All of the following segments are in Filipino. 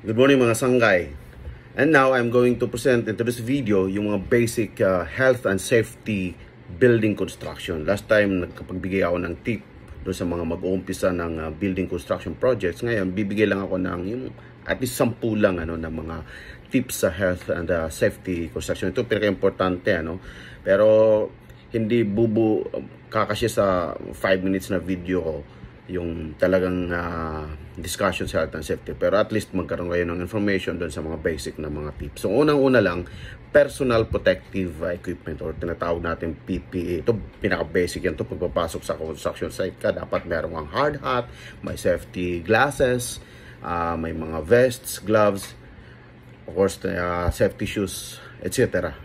Good morning mga sanggay. And now I'm going to present into this video yung mga basic health and safety building construction. Last time nagkapagbigay ako ng tip doon sa mga mag-uumpisa ng building construction projects. Ngayon bibigay lang ako ng yung at least 10 lang ng mga tips sa health and safety construction. Ito pinaka-importante Pero hindi kakasya sa 5 minutes na video ko yung talagang discussion sa health and safety, pero at least magkaroon kayo ng information doon sa mga basic na mga tips. So unang-una lang, personal protective equipment or tinatawag natin PPE. Ito pinaka-basic yan to pagpapasok sa construction site ka. Dapat meron kang hard hat, may safety glasses, may mga vests, gloves, of course safety shoes, etc.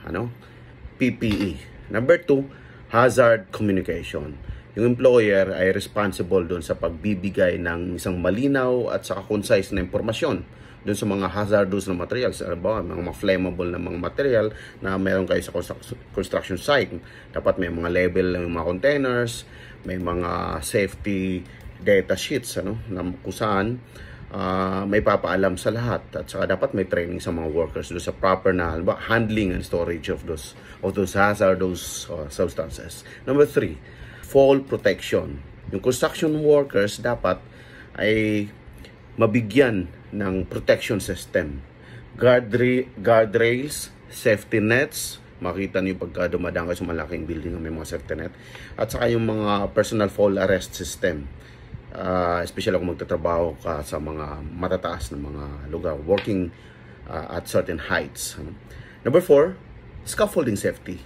PPE. Number 2, hazard communication. Yung employer ay responsible doon sa pagbibigay ng isang malinaw at saka concise na impormasyon doon sa mga hazardous na materials, mga flammable na mga material na meron kayo sa construction site. Dapat may mga label ng mga containers, may mga safety data sheets na kung saan may papaalam sa lahat, at saka dapat may training sa mga workers doon sa proper na handling and storage of those hazardous substances. Number 3, fall protection. Yung construction workers dapat ay mabigyan ng protection system. Guardrails, safety nets, makita niyo pagka dumadaan kayo sa malaking building may mga safety net, at saka yung mga personal fall arrest system. Especially kung magtatrabaho ka sa mga matataas na mga lugar, working at certain heights. Number 4, scaffolding safety.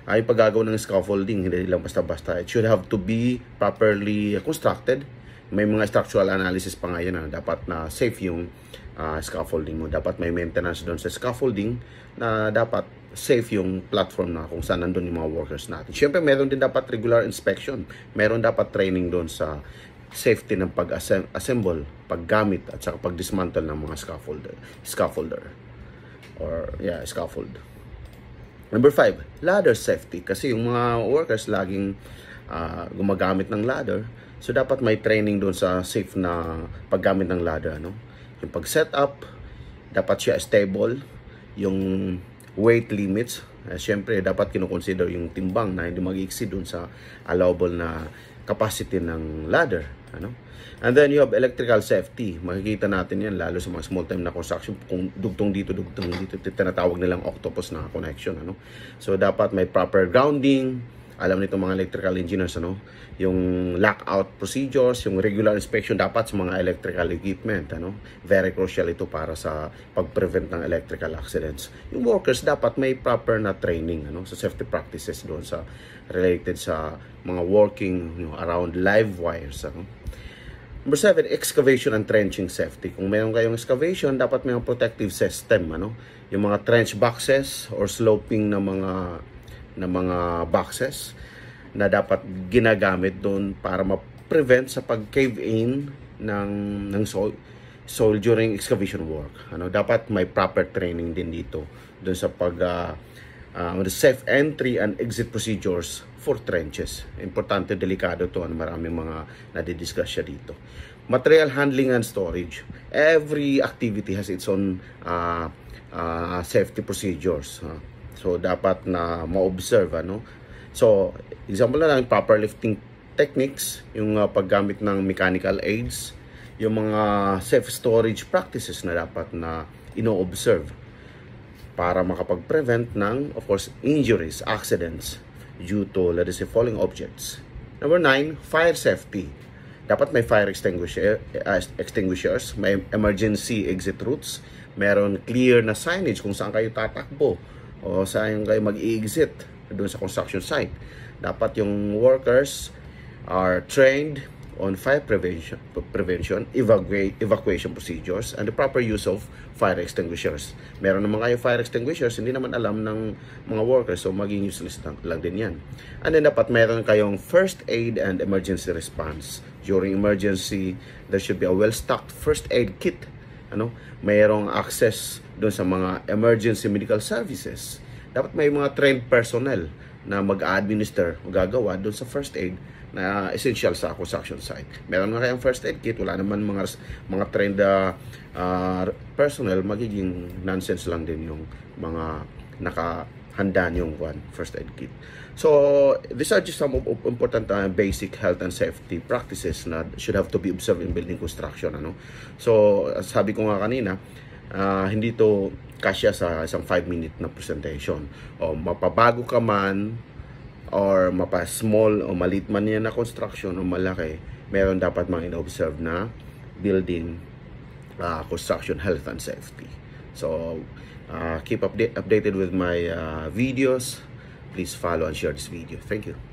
Ay paggagawa ng scaffolding, hindi lang basta-basta. It should have to be properly constructed. May mga structural analysis pa ngayon na dapat na safe yung scaffolding mo. Dapat may maintenance doon sa scaffolding, na dapat safe yung platform na kung saan nandun yung mga workers natin. Siyempre, meron din dapat regular inspection. Meron dapat training doon sa safety ng pag-assemble, paggamit, at saka pag-dismantle ng mga scaffold. Number 5, ladder safety. Kasi yung mga workers laging gumagamit ng ladder. So, dapat may training doon sa safe na paggamit ng ladder. Yung pag-set up, dapat siya stable. Yung weight limits, syempre, dapat kinukonsider yung timbang na hindi mag-exceed doon sa allowable na capacity ng ladder. And then you have electrical safety. Makikita natin yan lalo sa mga small time na construction, kung dugtong dito, tinatawag nilang octopus na connection. So dapat may proper grounding. Alam nito mga electrical engineers, yung lockout procedures, yung regular inspection dapat sa mga electrical equipment. Very crucial ito para sa pag-prevent ng electrical accidents. Yung workers dapat may proper na training sa safety practices doon sa related sa mga working around live wires. Number 7, excavation and trenching safety. Kung mayroon kayong excavation, dapat may protective system. Yung mga trench boxes or sloping na mga boxes na dapat ginagamit doon para ma-prevent sa pag-cave-in ng soil during excavation work. Dapat may proper training din dito doon sa safe entry and exit procedures for trenches. Importante, delikado to. Maraming mga nadidiscuss siya dito. Material handling and storage. Every activity has its own safety procedures. So, dapat na ma-observe. So, example na lang, proper lifting techniques, yung paggamit ng mechanical aids, yung mga safe storage practices na dapat na ino-observe para makapag-prevent ng, of course, injuries, accidents due to, let us say, falling objects. Number 9, fire safety. Dapat may fire extinguishers, may emergency exit routes, meron clear na signage kung saan kayo tatakbo o saan kayo mag-i-exit doon sa construction site. Dapat yung workers are trained on fire prevention, evacuation procedures, and the proper use of fire extinguishers. Meron naman kayo fire extinguishers, hindi naman alam ng mga workers, so maging useless lang din yan. And then dapat meron kayong first aid and emergency response. During emergency, there should be a well-stocked first aid kit. Mayroong access doon sa mga emergency medical services. Dapat may mga trained personnel na mag-administer o gagawa doon sa first aid na essential sa construction site. Meron na kayang first aid kit, wala naman mga trained personnel, magiging nonsense lang din yung mga nakahanda yung first aid kit. So these are just some important basic health and safety practices na should have to be observed in building construction. So sabi ko nga kanina, hindi to kasya sa isang 5-minute na presentation. O mapabago ka man or mapa-small o malit man yan na construction o malaki, meron dapat mga in-observe na building construction health and safety. So keep updated with my videos. Please follow and share this video. Thank you.